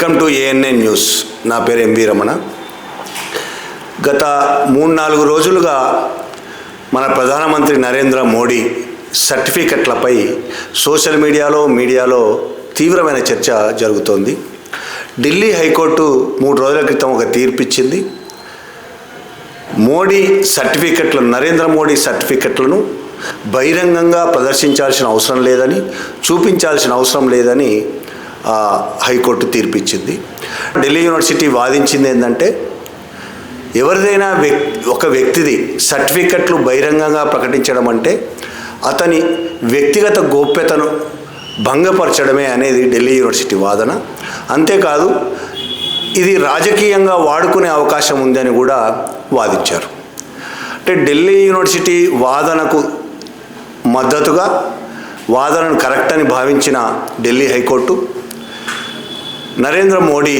Welcome to ANN news. నా పేరు MV Ramana. గత 3-4 రోజులుగా మన ప్రధానమంత్రి నరేంద్ర మోడీ సర్టిఫికెట్లపై సోషల్ మీడియాలో తీవ్రమైన చర్చ జరుగుతోంది. ఢిల్లీ హైకోర్టు 3 రోజుల క్రితం ఒక తీర్పు ఇచ్చింది. నరేంద్ర మోడీ సర్టిఫికెట్లను బహిరంగంగా ప్రదర్శించాల్సిన అవసరం లేదని, చూపించాల్సిన అవసరం లేదని హైకోర్టు తీర్పిచ్చింది. ఢిల్లీ యూనివర్సిటీ వాదించింది ఏంటంటే, ఎవరిదైనా ఒక వ్యక్తిది సర్టిఫికెట్లు బహిరంగంగా ప్రకటించడం అంటే అతని వ్యక్తిగత గోప్యతను భంగపరచడమే అనేది ఢిల్లీ యూనివర్సిటీ వాదన. అంతేకాదు, ఇది రాజకీయంగా వాడుకునే అవకాశం ఉందని కూడా వాదించారు. అంటే ఢిల్లీ యూనివర్సిటీ వాదనకు మద్దతుగా వాదనను కరెక్ట్ అని భావించిన ఢిల్లీ హైకోర్టు నరేంద్ర మోడీ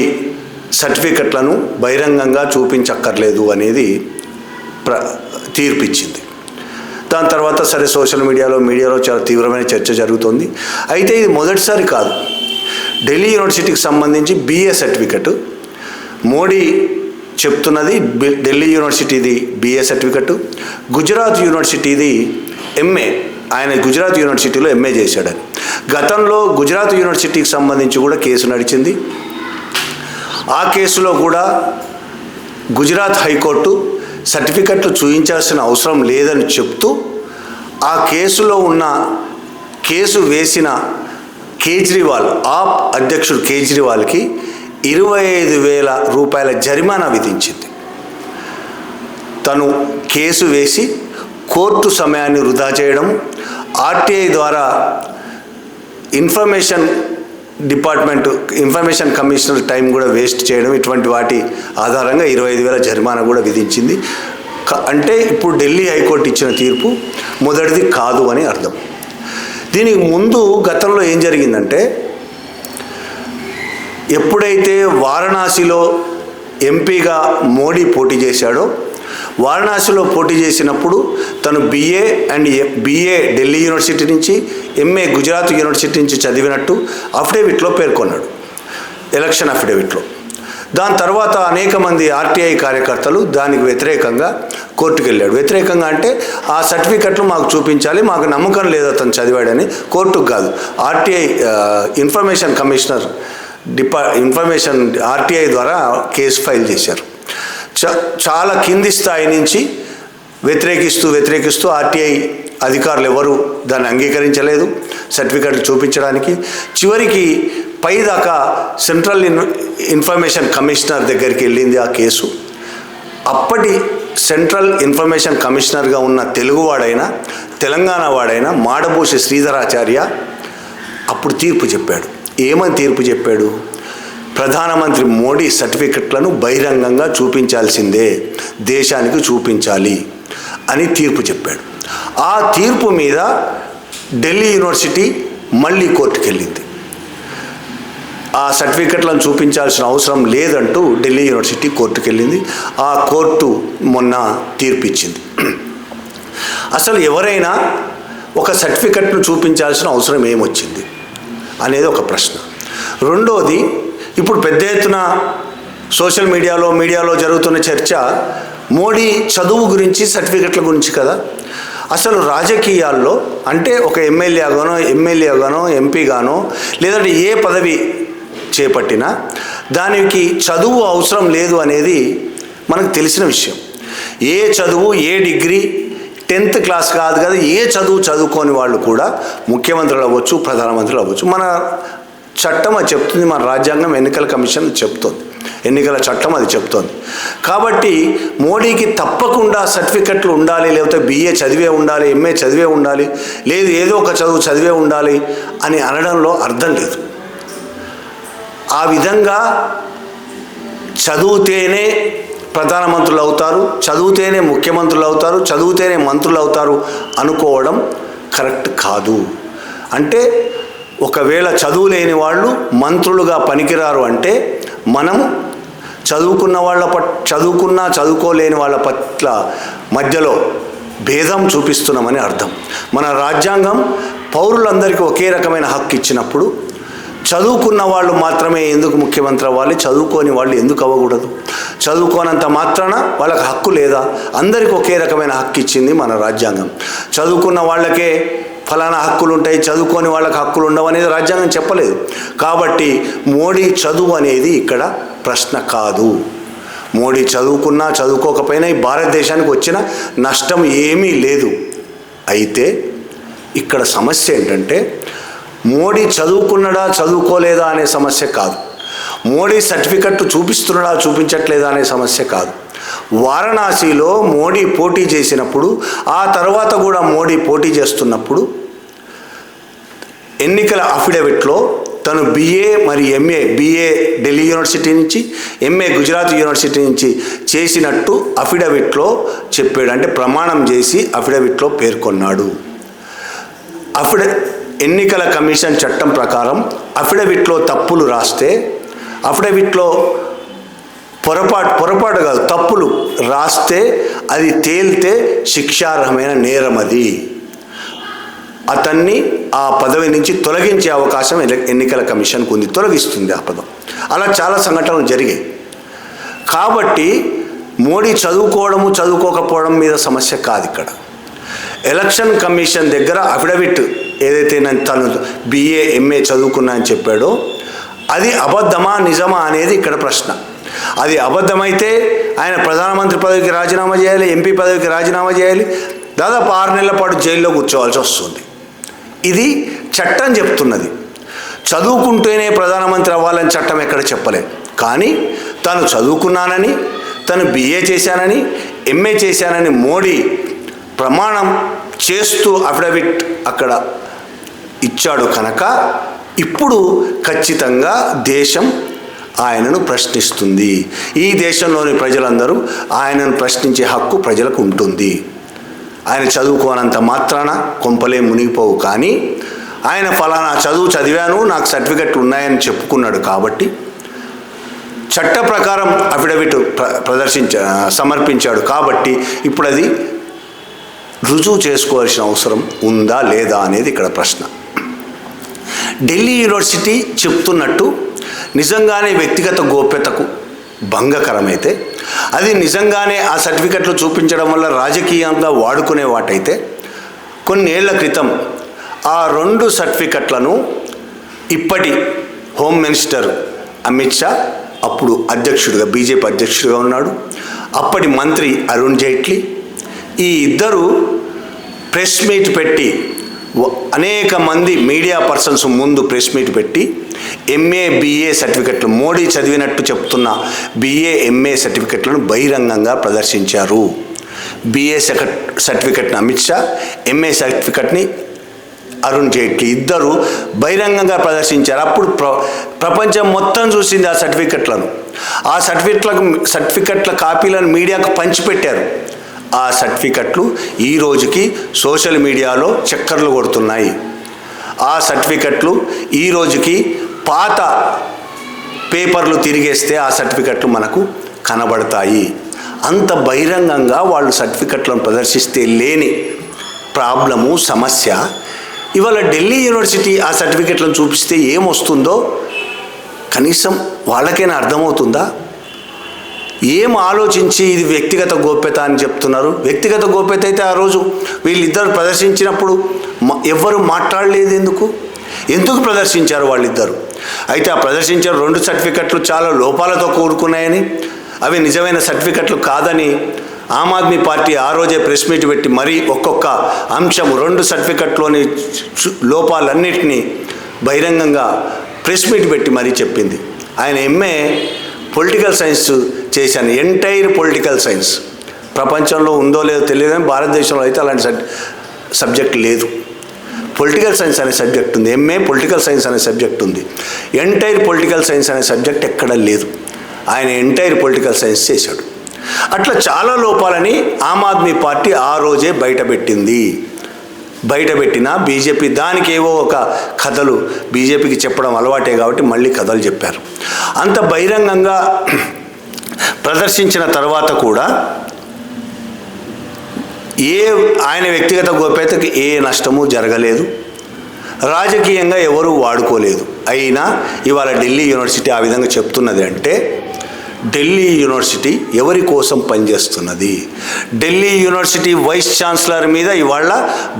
సర్టిఫికెట్లను బహిరంగంగా చూపించక్కర్లేదు అనేది తీర్పిచ్చింది. దాని తర్వాత సరే సోషల్ మీడియాలో చాలా తీవ్రమైన చర్చ జరుగుతుంది. అయితే ఇది మొదటిసారి కాదు. ఢిల్లీ యూనివర్సిటీకి సంబంధించి BA సర్టిఫికెట్ మోడీ చెప్తున్నది, ఢిల్లీ యూనివర్సిటీది BA సర్టిఫికెట్, గుజరాత్ యూనివర్సిటీది MA. ఆయన గుజరాత్ యూనివర్సిటీలో MA చేశాడని. గతంలో గుజరాత్ యూనివర్సిటీకి సంబంధించి కూడా కేసు నడిచింది. ఆ కేసులో కూడా గుజరాత్ హైకోర్టు సర్టిఫికెట్లు చూపించాల్సిన అవసరం లేదని చెప్తూ ఆ కేసు వేసిన కేజ్రీవాల్, ఆప్ అధ్యక్షుడు కేజ్రీవాల్కి 25,000 రూపాయల జరిమానా విధించింది. తను కేసు వేసి కోర్టు సమయాన్ని వృధా చేయడం, RTI ద్వారా ఇన్ఫర్మేషన్ కమిషనర్ టైం కూడా వేస్ట్ చేయడం, ఇటువంటి వాటి ఆధారంగా 25,000 జరిమానా కూడా విధించింది. అంటే ఇప్పుడు ఢిల్లీ హైకోర్టు ఇచ్చిన తీర్పు మొదటిది కాదు అని అర్థం. దీనికి ముందు గతంలో ఏం జరిగిందంటే, ఎప్పుడైతే వారణాసిలో ఎంపీగా మోడీ పోటీ చేశాడో, వారణాసిలో పోటీ చేసినప్పుడు తను BA ఢిల్లీ యూనివర్సిటీ నుంచి, MA గుజరాత్ యూనివర్సిటీ నుంచి చదివినట్టు అఫిడవిట్లో పేర్కొన్నాడు, ఎలక్షన్ అఫిడవిట్లో. దాని తర్వాత అనేక మంది RTI కార్యకర్తలు దానికి వ్యతిరేకంగా కోర్టుకు వెళ్ళాడు. వ్యతిరేకంగా అంటే ఆ సర్టిఫికెట్లు మాకు చూపించాలి, మాకు నమ్మకం లేదు అతను చదివాడని. కోర్టుకు కాదు, RTI ఇన్ఫర్మేషన్ కమిషనర్ RTI ద్వారా కేసు ఫైల్ చేశారు. చాలా కింది స్థాయి నుంచి వ్యతిరేకిస్తూ RTI అధికారులు ఎవరు దాన్ని అంగీకరించలేదు సర్టిఫికెట్లు చూపించడానికి. చివరికి పైదాకా సెంట్రల్ ఇన్ఫర్మేషన్ కమిషనర్ దగ్గరికి వెళ్ళింది ఆ కేసు. అప్పటి సెంట్రల్ ఇన్ఫర్మేషన్ కమిషనర్గా ఉన్న తెలుగువాడైనా తెలంగాణ వాడైనా మాడభూషి శ్రీధరాచార్య అప్పుడు తీర్పు చెప్పాడు. ఏమని తీర్పు చెప్పాడు? ప్రధానమంత్రి మోడీ సర్టిఫికెట్లను బహిరంగంగా చూపించాల్సిందే, దేశానికి చూపించాలి అని తీర్పు చెప్పాడు. ఆ తీర్పు మీద ఢిల్లీ యూనివర్సిటీ మళ్ళీ కోర్టుకు వెళ్ళింది. ఆ సర్టిఫికెట్లను చూపించాల్సిన అవసరం లేదంటూ ఢిల్లీ యూనివర్సిటీ కోర్టుకు వెళ్ళింది. ఆ కోర్టు మొన్న తీర్పు ఇచ్చింది. అసలు ఎవరైనా ఒక సర్టిఫికెట్ను చూపించాల్సిన అవసరం ఏమొచ్చింది అనేది ఒక ప్రశ్న. రెండోది, ఇప్పుడు పెద్ద ఎత్తున సోషల్ మీడియాలో జరుగుతున్న చర్చ మోడీ చదువు గురించి, సర్టిఫికెట్ల గురించి కదా. అసలు రాజకీయాల్లో అంటే ఒక ఎమ్మెల్యేగానో ఎంపీగానో లేదంటే ఏ పదవి చేపట్టినా దానికి చదువు అవసరం లేదు అనేది మనకు తెలిసిన విషయం. ఏ చదువు, ఏ డిగ్రీ, 10th క్లాస్ కాదు కదా, ఏ చదువుకోని వాళ్ళు కూడా ముఖ్యమంత్రులు అవ్వచ్చు, ప్రధానమంత్రులు అవ్వచ్చు. మన చట్టం అది చెప్తుంది, మన రాజ్యాంగం, ఎన్నికల కమిషన్ చెప్తోంది, ఎన్నికల చట్టం అది చెప్తోంది. కాబట్టి మోడీకి తప్పకుండా సర్టిఫికెట్లు ఉండాలి, లేకపోతే BA చదివే ఉండాలి, MA చదివే ఉండాలి, లేదు ఏదో ఒక చదువు చదివే ఉండాలి అని అనడంలో అర్థం లేదు. ఆ విధంగా చదివితేనే ప్రధానమంత్రులు అవుతారు, చదివితేనే ముఖ్యమంత్రులు అవుతారు, చదివితేనే మంత్రులు అవుతారు అనుకోవడం కరెక్ట్ కాదు. అంటే ఒకవేళ చదువు లేని వాళ్ళు మంత్రులుగా పనికిరారు అంటే మనము చదువుకోలేని వాళ్ళ పట్ల మధ్యలో భేదం చూపిస్తున్నామని అర్థం. మన రాజ్యాంగం పౌరులందరికీ ఒకే రకమైన హక్కు ఇచ్చినప్పుడు చదువుకున్న వాళ్ళు మాత్రమే ఎందుకు ముఖ్యమంత్రి అవ్వాలి, చదువుకోని వాళ్ళు ఎందుకు అవ్వకూడదు? చదువుకోనంత మాత్రాన వాళ్ళకి హక్కు లేదా? అందరికీ ఒకే రకమైన హక్కు ఇచ్చింది మన రాజ్యాంగం. చదువుకున్న వాళ్ళకే ఫలానా హక్కులు ఉంటాయి, చదువుకోని వాళ్ళకి హక్కులు ఉండవు అనేది రాజ్యాంగం చెప్పలేదు. కాబట్టి మోడీ చదువు అనేది ఇక్కడ ప్రశ్న కాదు. మోడీ చదువుకున్నా చదువుకోకపోయినా ఈ భారతదేశానికి వచ్చిన నష్టం ఏమీ లేదు. అయితే ఇక్కడ సమస్య ఏంటంటే మోడీ చదువుకున్నాడా చదువుకోలేదా అనే సమస్య కాదు, మోడీ సర్టిఫికెట్ చూపిస్తున్నాడా చూపించట్లేదా అనే సమస్య కాదు. వారణాసిలో మోడీ పోటీ చేసినప్పుడు, ఆ తర్వాత కూడా మోడీ పోటీ చేస్తున్నప్పుడు ఎన్నికల అఫిడవిట్లో తను BA మరియు MA, BA ఢిల్లీ యూనివర్సిటీ నుంచి, MA గుజరాత్ యూనివర్సిటీ నుంచి చేసినట్టు అఫిడవిట్లో చెప్పాడు. అంటే ప్రమాణం చేసి అఫిడవిట్లో పేర్కొన్నాడు. ఎన్నికల కమిషన్ చట్టం ప్రకారం అఫిడవిట్లో తప్పులు రాస్తే, అఫిడవిట్లో పొరపాటు కాదు తప్పులు రాస్తే అది తేలితే శిక్షార్హమైన నేరం. అది అతన్ని ఆ పదవి నుంచి తొలగించే అవకాశం ఎన్నికల కమిషన్కు ఉంది, తొలగిస్తుంది ఆ పదం. అలా చాలా సంఘటనలు జరిగాయి. కాబట్టి మోడీ చదువుకోవడము చదువుకోకపోవడం మీద సమస్య కాదు ఇక్కడ. ఎలక్షన్ కమిషన్ దగ్గర అఫిడవిట్ ఏదైతే తను BA MA చదువుకున్నా అని చెప్పాడో అది అబద్ధమా నిజమా అనేది ఇక్కడ ప్రశ్న. అది అబద్ధమైతే ఆయన ప్రధానమంత్రి పదవికి రాజీనామా చేయాలి, MP పదవికి రాజీనామా చేయాలి, దాదాపు 6 నెలల పాటు జైల్లో కూర్చోవాల్సి వస్తుంది. ఇది చట్టం చెప్తున్నది. చదువుకుంటేనే ప్రధానమంత్రి అవ్వాలని చట్టం ఎక్కడ చెప్పలేదు. కానీ తను చదువుకున్నానని, తను BA చేశానని, MA చేశానని మోడీ ప్రమాణం చేస్తూ అఫిడవిట్ అక్కడ ఇచ్చాడు కనుక ఇప్పుడు ఖచ్చితంగా దేశం ఆయనను ప్రశ్నిస్తుంది. ఈ దేశంలోని ప్రజలందరూ ఆయనను ప్రశ్నించే హక్కు ప్రజలకు ఉంటుంది. ఆయన చదువుకోనంత మాత్రాన కొంపలే మునిగిపోవు. కానీ ఆయన ఫలానా చదువు చదివాను, నాకు సర్టిఫికెట్లు ఉన్నాయని చెప్పుకున్నాడు. కాబట్టి చట్ట ప్రకారం అఫిడవిట్ సమర్పించాడు. కాబట్టి ఇప్పుడు అది రుజువు చేసుకోవాల్సిన అవసరం ఉందా లేదా అనేది ఇక్కడ ప్రశ్న. ఢిల్లీ యూనివర్సిటీ చెప్తున్నట్టు నిజంగానే వ్యక్తిగత గోప్యతకు భంగకరమైతే, అది నిజంగానే ఆ సర్టిఫికెట్లు చూపించడం వల్ల రాజకీయంగా వాడుకునే వాటైతే, కొన్నేళ్ల క్రితం ఆ 2 సర్టిఫికెట్లను ఇప్పటి హోమ్ మినిస్టర్ అమిత్ షా, అప్పుడు అధ్యక్షుడిగా BJP అధ్యక్షుడిగా ఉన్నాడు, అప్పటి మంత్రి అరుణ్ జైట్లీ, ఈ ఇద్దరు ప్రెస్ మీట్ పెట్టి అనేక మంది మీడియా పర్సన్స్ ముందు ప్రెస్ మీట్ పెట్టి MA BA సర్టిఫికెట్లు, మోడీ చదివినట్టు చెప్తున్న BA MA సర్టిఫికెట్లను బహిరంగంగా ప్రదర్శించారు. BA సర్టిఫికెట్ని అమిత్ షా, MA సర్టిఫికెట్ని అరుణ్ జైట్లీ ఇద్దరు బహిరంగంగా ప్రదర్శించారు. అప్పుడు ప్రపంచం మొత్తం చూసింది ఆ సర్టిఫికెట్లను. ఆ సర్టిఫికెట్ల కాపీలను మీడియాకు పంచిపెట్టారు. ఆ సర్టిఫికెట్లు ఈ రోజుకి సోషల్ మీడియాలో చక్కర్లు కొడుతున్నాయి. ఆ సర్టిఫికెట్లు ఈ రోజుకి పాత పేపర్లు తిరిగేస్తే ఆ సర్టిఫికెట్లు మనకు కనబడతాయి. అంత బహిరంగంగా వాళ్ళు సర్టిఫికెట్లను ప్రదర్శిస్తే లేని ప్రాబ్లము, సమస్య ఇవాళ ఢిల్లీ యూనివర్సిటీ ఆ సర్టిఫికెట్లను చూపిస్తే ఏమొస్తుందో కనీసం వాళ్ళకైనా అర్థమవుతుందా? ఏం ఆలోచించి ఇది వ్యక్తిగత గోప్యత అని చెప్తున్నారు? వ్యక్తిగత గోప్యత అయితే ఆ రోజు వీళ్ళిద్దరు ప్రదర్శించినప్పుడు ఎవ్వరు మాట్లాడలేదు. ఎందుకు ప్రదర్శించారు వాళ్ళిద్దరు? అయితే ఆ ప్రదర్శించిన 2 సర్టిఫికెట్లు చాలా లోపాలతో కూడుకున్నాయని, అవి నిజమైన సర్టిఫికెట్లు కాదని ఆమ్ ఆద్మీ పార్టీ ఆ రోజే ప్రెస్ మీట్ పెట్టి మరీ ఒక్కొక్క అంశం 2 సర్టిఫికెట్లోని లోపాలన్నింటినీ బహిరంగంగా ప్రెస్ మీట్ పెట్టి మరీ చెప్పింది. ఆయన MA పొలిటికల్ సైన్స్ చేశాను, ఎంటైర్ పొలిటికల్ సైన్స్. ప్రపంచంలో ఉందో లేదో తెలియదు కానీ భారతదేశంలో అయితే అలాంటి సబ్జెక్ట్ లేదు. పొలిటికల్ సైన్స్ అనే సబ్జెక్ట్ ఉంది, MA పొలిటికల్ సైన్స్ అనే సబ్జెక్ట్ ఉంది. ఎంటైర్ పొలిటికల్ సైన్స్ అనే సబ్జెక్ట్ ఎక్కడ లేదు. ఆయన ఎంటైర్ పొలిటికల్ సైన్స్ చేశాడు. అట్లా చాలా లోపాలని ఆమ్ ఆద్మీ పార్టీ ఆ రోజే బయటపెట్టిన బీజేపీ దానికి ఏవో ఒక కథలు బీజేపీకి చెప్పడం అలవాటే కాబట్టి మళ్ళీ కథలు చెప్పారు. అంత బహిరంగంగా ప్రదర్శించిన తర్వాత కూడా ఆయన వ్యక్తిగత గోప్యతకి ఏ నష్టము జరగలేదు, రాజకీయంగా ఎవరూ వాడుకోలేదు. అయినా ఇవాళ ఢిల్లీ యూనివర్సిటీ ఆ విధంగా చెప్తున్నది అంటే ఢిల్లీ యూనివర్సిటీ ఎవరి కోసం పనిచేస్తున్నది? ఢిల్లీ యూనివర్సిటీ వైస్ ఛాన్సలర్ మీద ఇవాళ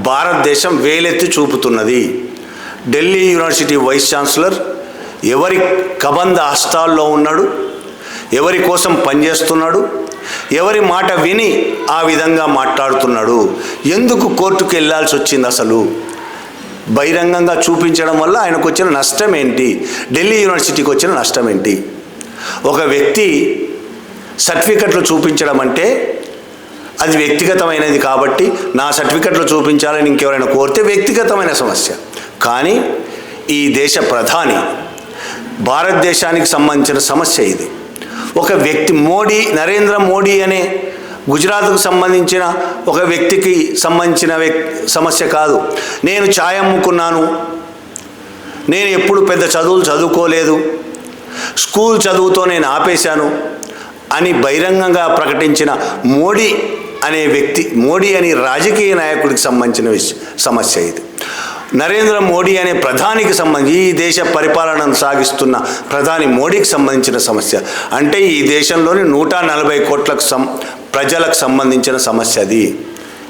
భారతదేశం వేలెత్తి చూపుతున్నది. ఢిల్లీ యూనివర్సిటీ వైస్ ఛాన్సలర్ ఎవరి కబంధ హస్తాల్లో ఉన్నాడు? ఎవరి కోసం పనిచేస్తున్నాడు? ఎవరి మాట విని ఆ విధంగా మాట్లాడుతున్నాడు? ఎందుకు కోర్టుకు వెళ్ళాల్సి వచ్చింది? అసలు బహిరంగంగా చూపించడం వల్ల ఆయనకు వచ్చిన నష్టం ఏంటి? ఢిల్లీ యూనివర్సిటీకి వచ్చిన నష్టం ఏంటి? ఒక వ్యక్తి సర్టిఫికెట్లు చూపించడం అంటే అది వ్యక్తిగతమైనది కాబట్టి నా సర్టిఫికెట్లు చూపించాలని ఇంకెవరైనా కోరితే వ్యక్తిగతమైన సమస్య. కానీ ఈ దేశ ప్రధాని, భారతదేశానికి సంబంధించిన సమస్య ఇది. ఒక వ్యక్తి నరేంద్ర మోడీ అనే గుజరాత్కు సంబంధించిన ఒక వ్యక్తికి సంబంధించిన సమస్య కాదు. నేను ఛాయ్ అమ్ముకున్నాను, నేను ఎప్పుడు పెద్ద చదువులు చదువుకోలేదు, స్కూల్ చదువుతో నేను ఆపేశాను అని బహిరంగంగా ప్రకటించిన మోడీ అనే వ్యక్తి, మోడీ అనే రాజకీయ నాయకుడికి సంబంధించిన సమస్య ఇది. నరేంద్ర మోడీ అనే ప్రధానికి సంబంధించి, ఈ దేశ పరిపాలనను సాగిస్తున్న ప్రధాని మోడీకి సంబంధించిన సమస్య. అంటే ఈ దేశంలోని 140 కోట్ల ప్రజలకు సంబంధించిన సమస్య అది.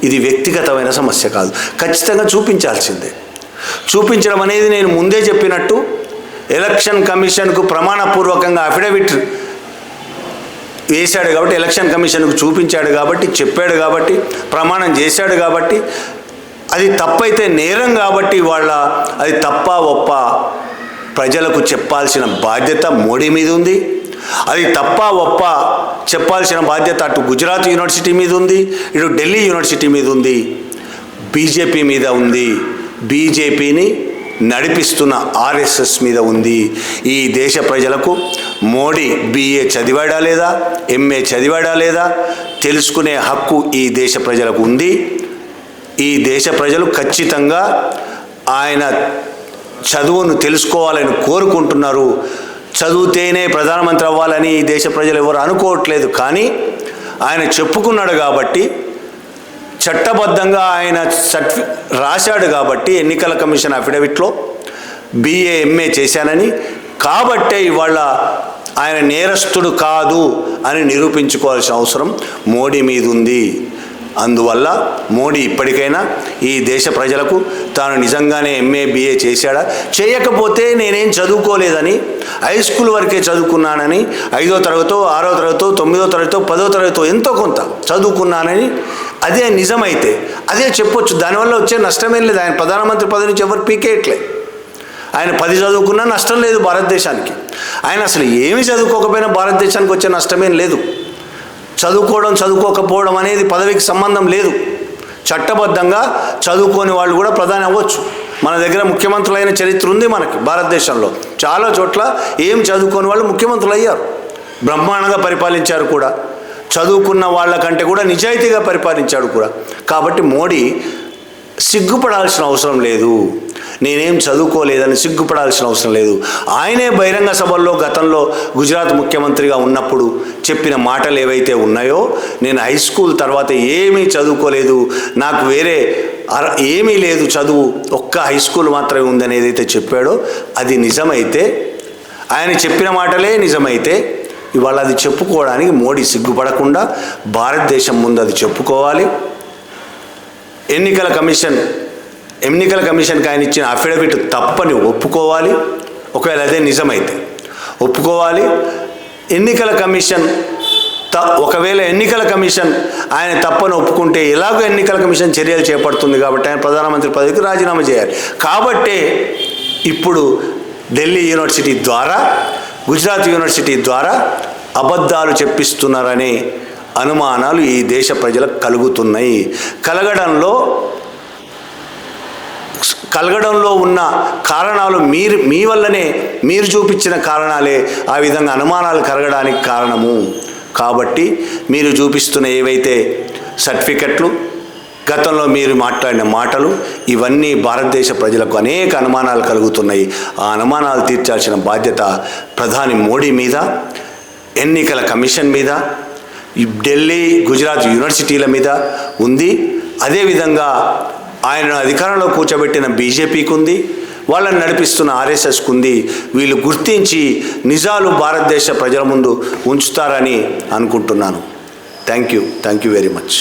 ఇది వ్యక్తిగతమైన సమస్య కాదు. ఖచ్చితంగా చూపించాల్సిందే. చూపించడం అనేది నేను ముందే చెప్పినట్టు ఎలక్షన్ కమిషన్కు ప్రమాణపూర్వకంగా అఫిడవిట్ వేశాడు కాబట్టి, ఎలక్షన్ కమిషన్కు చూపించాడు కాబట్టి, చెప్పాడు కాబట్టి, ప్రమాణం చేశాడు కాబట్టి, అది తప్పైతే నేరం కాబట్టి వాళ్ళ అది తప్ప ఒప్ప ప్రజలకు చెప్పాల్సిన బాధ్యత మోడీ మీద ఉంది. అది తప్ప ఒప్ప చెప్పాల్సిన బాధ్యత అటు గుజరాత్ యూనివర్సిటీ మీద ఉంది, ఇటు ఢిల్లీ యూనివర్సిటీ మీద ఉంది, బీజేపీ మీద ఉంది, బీజేపీని నడిపిస్తున్న ఆర్ఎస్ఎస్ మీద ఉంది. ఈ దేశ ప్రజలకు మోడీ BA చదివాడా లేదా, MA చదివాడా లేదా తెలుసుకునే హక్కు ఈ దేశ ప్రజలకు ఉంది. ఈ దేశ ప్రజలు ఖచ్చితంగా ఆయన చదువును తెలుసుకోవాలని కోరుకుంటున్నారు. చదివితేనే ప్రధానమంత్రి అవ్వాలని ఈ దేశ ప్రజలు ఎవరు అనుకోవట్లేదు. కానీ ఆయన చెప్పుకున్నాడు కాబట్టి, చట్టబద్ధంగా ఆయన రాశాడు కాబట్టి, ఎన్నికల కమిషన్ అఫిడవిట్లో BA MA చేశానని, కాబట్టే ఇవాళ ఆయన నేరస్తుడు కాదు అని నిరూపించుకోవాల్సిన అవసరం మోడీ మీద ఉంది. అందువల్ల మోడీ ఇప్పటికైనా ఈ దేశ ప్రజలకు తాను నిజంగానే MA BA చేశాడా, చేయకపోతే నేనేం చదువుకోలేదని, హై స్కూల్ వరకే చదువుకున్నానని, 5వ తరగతో 6వ తరగతో 9వ తరగతో 10వ తరగతో ఎంతో కొంత చదువుకున్నానని అదే నిజమైతే అదే చెప్పొచ్చు. దానివల్ల వచ్చే నష్టమేం లేదు. ఆయన ప్రధానమంత్రి పదవి నుంచి ఎవరు పీకేయట్లేదు. ఆయన 10 చదువుకున్నా నష్టం లేదు భారతదేశానికి. ఆయన అసలు ఏమి చదువుకోకపోయినా భారతదేశానికి వచ్చే నష్టమేం లేదు. చదువుకోవడం చదువుకోకపోవడం అనేది పదవికి సంబంధం లేదు. చట్టబద్ధంగా చదువుకోని వాళ్ళు కూడా ప్రధాని అవ్వచ్చు. మన దగ్గర ముఖ్యమంత్రులైన చరిత్ర ఉంది మనకి భారతదేశంలో. చాలా చోట్ల ఏం చదువుకోని వాళ్ళు ముఖ్యమంత్రులు అయ్యారు, బ్రహ్మాండంగా పరిపాలించారు కూడా. చదువుకున్న వాళ్ళకంటే కూడా నిజాయితీగా పరిపాలించాడు కూడా. కాబట్టి మోడీ సిగ్గుపడాల్సిన అవసరం లేదు. నేనేం చదువుకోలేదని సిగ్గుపడాల్సిన అవసరం లేదు. ఆయనే బహిరంగ సభల్లో గతంలో గుజరాత్ ముఖ్యమంత్రిగా ఉన్నప్పుడు చెప్పిన మాటలు ఏవైతే ఉన్నాయో, నేను హై స్కూల్ తర్వాత ఏమీ చదువుకోలేదు, నాకు వేరే ఏమీ లేదు చదువు, ఒక్క హై స్కూల్ మాత్రమే ఉందని ఏదైతే చెప్పాడో అది నిజమైతే, ఆయన చెప్పిన మాటలే నిజమైతే, ఇవాళ అది చెప్పుకోవడానికి మోడీ సిగ్గుపడకుండా భారతదేశం ముందు అది చెప్పుకోవాలి. ఎన్నికల కమిషన్కి ఆయన ఇచ్చిన అఫిడవిట్ తప్పని ఒప్పుకోవాలి. ఒకవేళ అదే నిజమైతే ఒప్పుకోవాలి. ఒకవేళ ఎన్నికల కమిషన్ ఆయన తప్పని ఒప్పుకుంటే, ఎలాగో ఎన్నికల కమిషన్ చర్యలు చేపడుతుంది కాబట్టి ఆయన ప్రధానమంత్రి పదవికి రాజీనామా చేయాలి. కాబట్టే ఇప్పుడు ఢిల్లీ యూనివర్సిటీ ద్వారా, గుజరాత్ యూనివర్సిటీ ద్వారా అబద్ధాలు చెప్పిస్తున్నారనే అనుమానాలు ఈ దేశ ప్రజలకు కలుగుతున్నాయి. కలగడంలో ఉన్న కారణాలు మీ వల్లనే, మీరు చూపించిన కారణాలే ఆ విధంగా అనుమానాలు కలగడానికి కారణము. కాబట్టి మీరు చూపిస్తున్న ఏవైతే సర్టిఫికెట్లు, గతంలో మీరు మాట్లాడిన మాటలు, ఇవన్నీ భారతదేశ ప్రజలకు అనేక అనుమానాలు కలుగుతున్నాయి. ఆ అనుమానాలు తీర్చాల్సిన బాధ్యత ప్రధాని మోడీ మీద, ఎన్నికల కమిషన్ మీద, ఢిల్లీ గుజరాత్ యూనివర్సిటీల మీద ఉంది. అదేవిధంగా ఆయన అధికారంలో కూర్చోబెట్టిన బీజేపీకి ఉంది, వాళ్ళని నడిపిస్తున్న ఆర్ఎస్ఎస్కు ఉంది. వీళ్ళు గుర్తించి నిజాలు భారతదేశ ప్రజల ముందు ఉంచుతారని అనుకుంటున్నాను. Thank you very much.